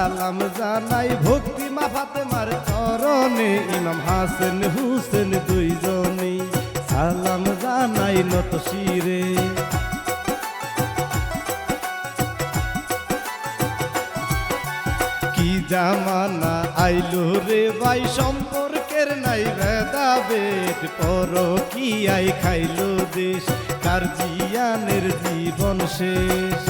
সালাম জানাই ভক্তি মা ফাতেমার চরণে, ইমাম হাসান হুসেন দুইজনে সালাম জানাই নত শিরে। কি জামানা আইলো রে ভাই, সম্পর্কের নাই ভেদাভেদ, পরকীয়ায় খাইলো দেশ, কার জিয়ানের জীবন শেষ।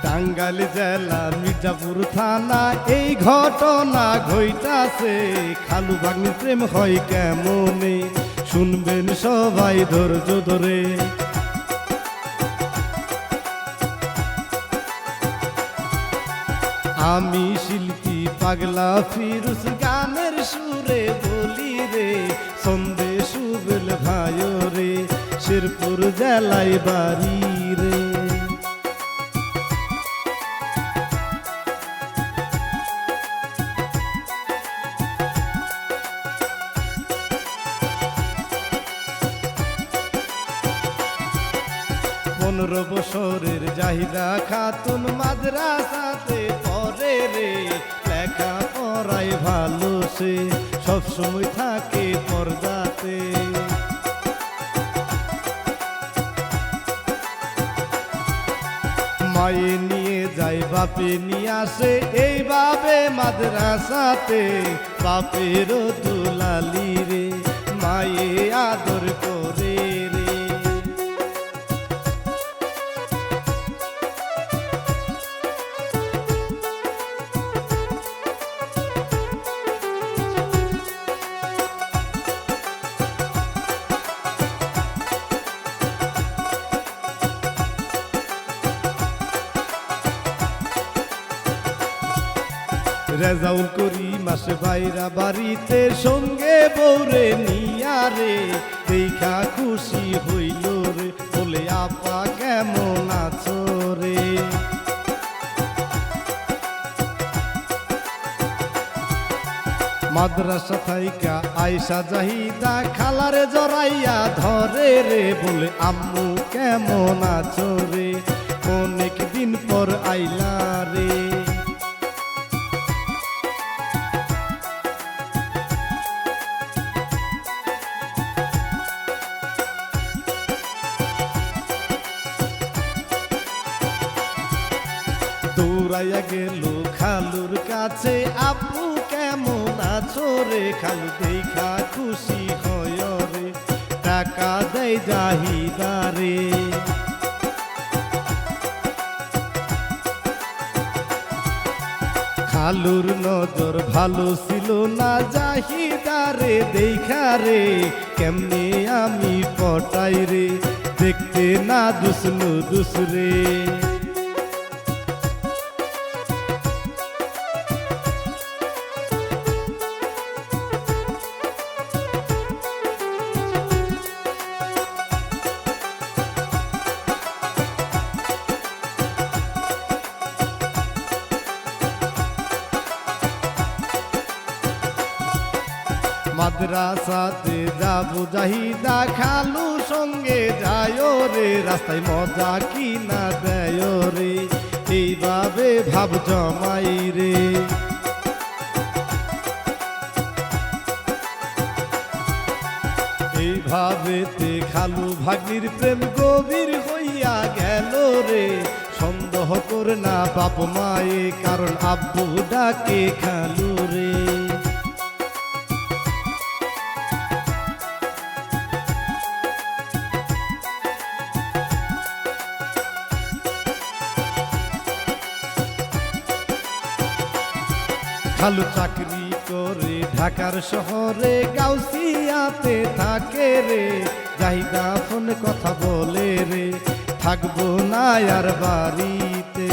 টাঙ্গাইল জেলা মির্জাপুর থানা এই ঘটনা ঘইতাছে, খালু ভাগ্নির প্রেম হয় কেমনে, শুনবেন সবাই ধৈর্য ধরে। আমি শিল্পী পাগলা ফিরুস গানের সুরে বলি রে, সন্দে সুবেল ভাই রে, শেরপুর জেলায় বাড়ি রে। 15 বছরের জাহিদা খাতুন মাদ্রাসাতে পড়ে রে, লেখা পড়ায় ভালো সে, সবসময় থাকে পর্দাতে। মায়ে নিয়ে যায় বাপে নিয়ে আসে, এইভাবে মাদ্রাসাতে বাপেরও দুলালি রে, মায়ে আদর করে রে। রেজাউল করি মাসে বাইরা বাড়িতে, সঙ্গে বৌরে নিয়া রে, দেখা খুশি হইল রে, বলে আপা কেমন আছো রে। মাদ্রাসা থাইকা আয়সা জাহিদা খালারে জড়াইয়া ধরে রে, বলে আম্মু কেমন আছো রে, অনেক দিন পর আইলা রে। দৌড়াইয়া গেল খালুর কাছে, আপু কেমন আছো রে, খালু দেখা খুশি হয় রে, টাকা দেয় জাহিদা রে। খালুর নজর ভালো ছিল না জাহিদা রে, দেখা রে কেমনে আমি পটাই রে, দেখতে না দুসনু দুসরে। মাদ্রাসাতে যাবো জাহিদা খালু সঙ্গে যায় রে, রাস্তায় মজা কি না দেয় রে, এইভাবে ভাব জমাই রে। এইভাবেতে খালু ভাগ্নির প্রেম গভীর হইয়া গেল রে, সন্দেহ করে না বাপ মায়ে, কারণ আব্বু ডাকে খালু রে। খালু চাকরি করে ঢাকার শহরে, গাউসিয়াতে থাকে রে, জাহিদা ফোনে কথা বলে রে, থাকবো না আর বাড়িতে।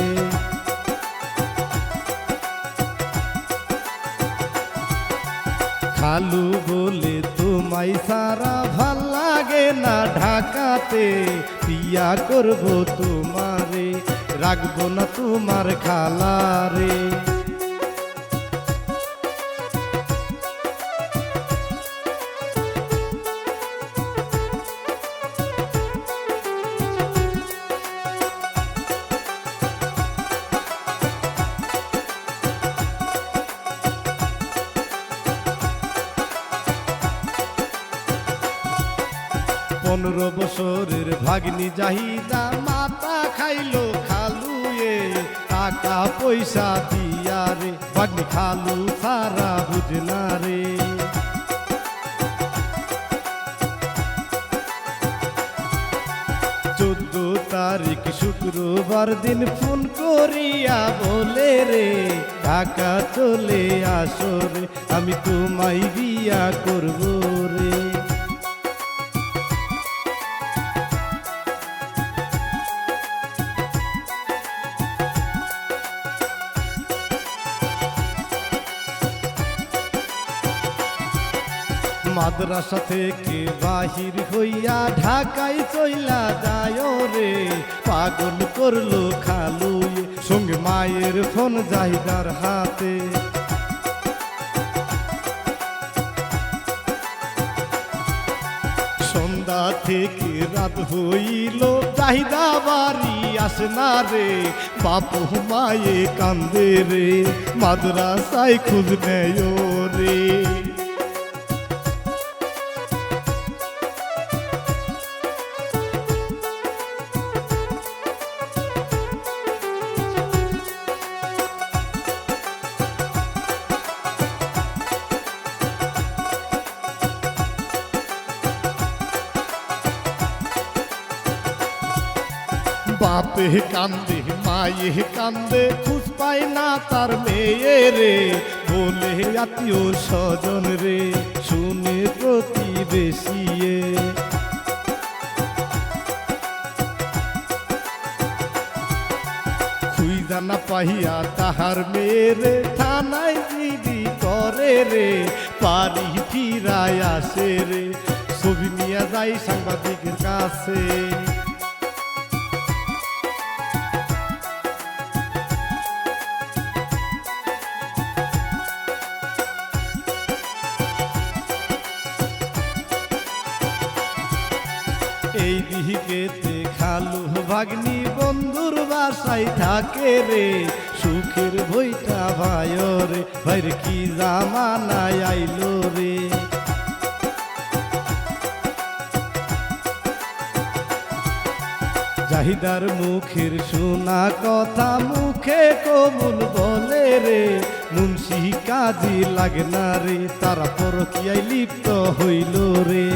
খালু বলে তোমায় সারা ভাল লাগে না ঢাকাতে, বিয়া করব তোমারে, রাখবো না তোমার খালারে। পনেরো বছরের ভাগ্নি জাহিদা মাথা খাইলো খালুয়ে, টাকা পয়সা দিয়া রে ভাগ্নি খালু সারা বুঝনা রে। 14 তারিখ শুক্রবার দিন ফোন করিয়া বলে রে, টাকা চলে আসো রে, আমি তোমায় বিয়া করব রে। মাদ্রাসা থেকে বাহির হইয়া ঢাকায় চইলা যায় রে, পাগল করলো খালু সঙ্গে মায়ের ফোন জাহিদার হাতে। সন্ধ্যা থেকে রাত হইল জাহিদা বাড়ি আসে না রে, বাপু মায়ে কান্দে রে, মাদ্রাসায় খোঁজ নেয় রে। বাপে কান্দে মায়ে কান্দে, খুঁজ পায় না তার মেয়ে রে, বলে আত্মীয় স্বজন রে, শুনে প্রতিবেশিয়ে। খুঁজা না পাইয়া তাহার মেয়েরে, থানায় জিডি করে রে, বাড়ি ফিরায় আসে রে, ছবি নিয়ে যায় সাংবাদিকের কাছে। এই দিকেতে খালু ভাগ্নি বন্ধুর বাসায় থাকে রে, সুখের বইটা ভাই রে, ভাইর কি জামানায় আইলো রে। জাহিদার মুখের শোনা কথা মুখে কবুল বলে রে, মুন্সি কাজী লাগে না রে, তারা পরকীয়ায় লিপ্ত হইল রে।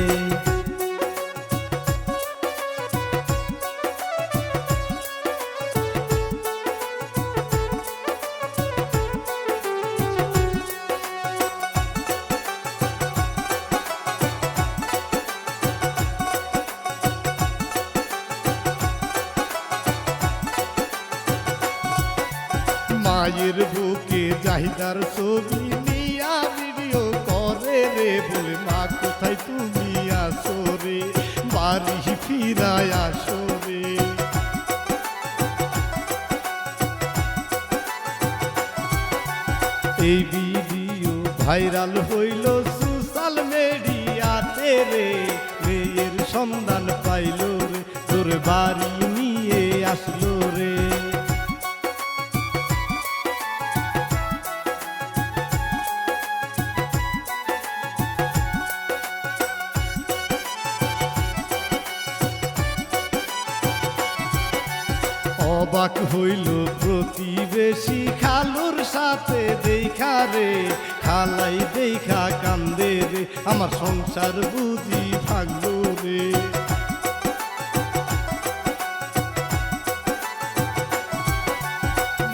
মায়ের বুকে জাহিদার ছবি নিয়া ভিডিও করে রে, বলে মা কোথায় তুমি আসো রে, বাড়ি ফিরায় আসো রে। এই ভিডিও ভাইরাল হইল সোশ্যাল মিডিয়াতে রে, মেয়ের সন্ধান পাইল রে, তোর বাড়ি নিয়ে আসলো রে। অবাক হইল প্রতিবেশী খালুর সাথে দেখা রে, খালাই দেখা কান্দে রে, আমার সংসার বুঝি ভাগলো রে।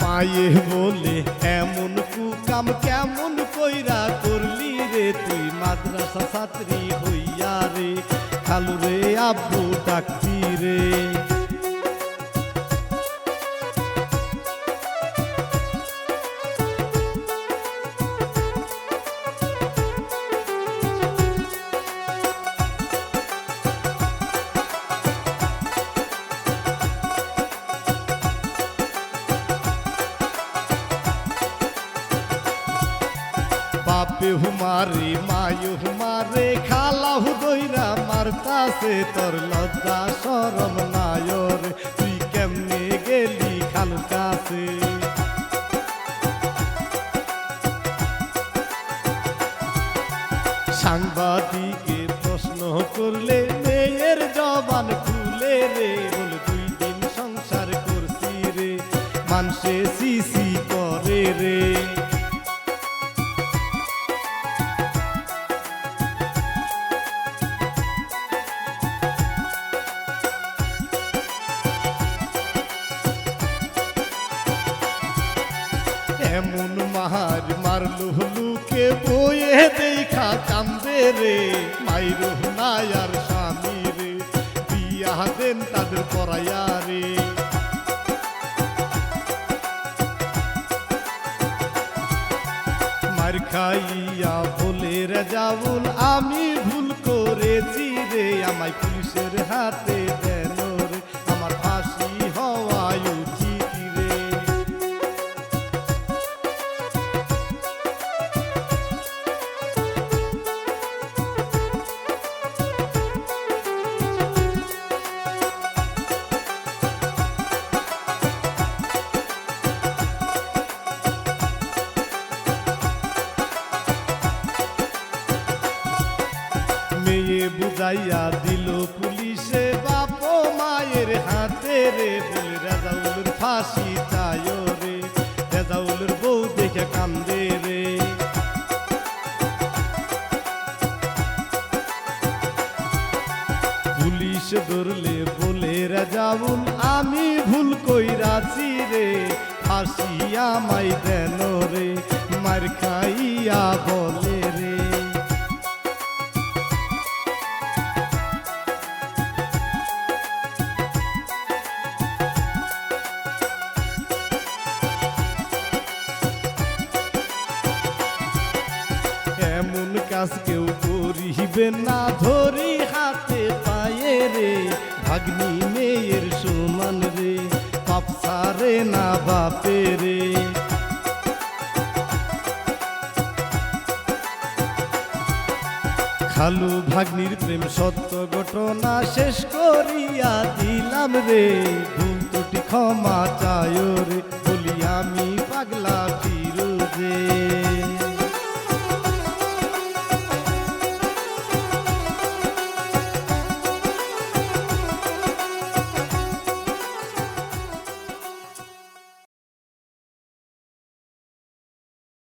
মায়ে বলে এমন কুকাম কেমন কইরা করলি রে, তুই মাদ্রাসা ছাত্রী হইয়া রে, খালু রে আব্বু ডাকতি রে। বাপে হুমারে মায়ু হুমারে খালাহু দইরা মারতাছে তোর লজ্জা শরম নায়র তুই কেমনে গেলি খালু কাছে সাংবাদিকে প্রশ্ন করলে মেয়ের জবান খুলে রে বলে 2 দিন সংসার করছি রে মানুষে সিসি করে রে এমন মার মারলু লুকে বয়ে দেখা কান্দে রে মাইরু নায়ার স্বামী রে বিয়া দেন তাদের পরাইয়া রে মার খাইয়া বলে রাজাউল আমি ভুল করেছি রে আমায় পুলিশের হাতে দেন রে আমার ফাঁসি হওয়া উচিত রে মেয়ে বুঝাইয়া দিল পুলিশে বাপ মায়ের হাতে রে বলে রাজাউলের ফাঁসি চায় রে রাজাউলের বউ দেখে কান্দে রে পুলিশ ধরলে বলে রাজাউল আমি ভুল কইরাছি রে ফাঁসি আমায় দেন রে মার খাইয়া বলে রে এমন কাজ কেউ করিবে না ধরি হাতে পায়ে রে ভাগ্নি মেয়ের সমান রে পাপ সারে না বাপে রে খালু ভাগ্নির প্রেম সত্য ঘটনা শেষ করিয়া দিলাম রে ভুল ত্রুটি ক্ষমা চায় রে বলি আমি পাগলা